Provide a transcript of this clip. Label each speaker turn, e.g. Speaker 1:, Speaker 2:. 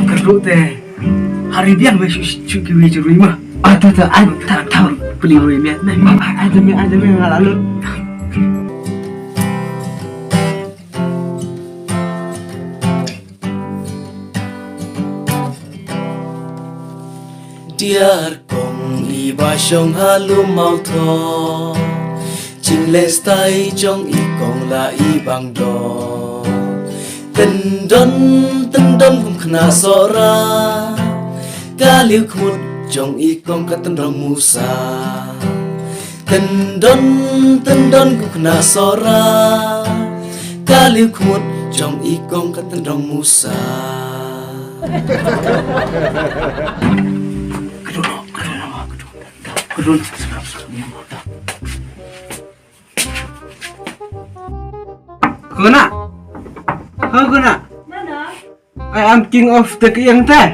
Speaker 1: keruk teh. Hari biang masuk cuci curi mah.
Speaker 2: Tuh, tak tahu beli rumah. Nah, ada ngalalut.
Speaker 3: Diar kong iba syong halu mau tho Ching les tai chong i kong la ibang do Tendon kum kena sora Kaliu khut chong i kong ka tendong musa Tendon kum kena sora Kaliu khut chong i kong ka tendong musa
Speaker 1: Kedul. Kena. Mana? I am king of the yang teh.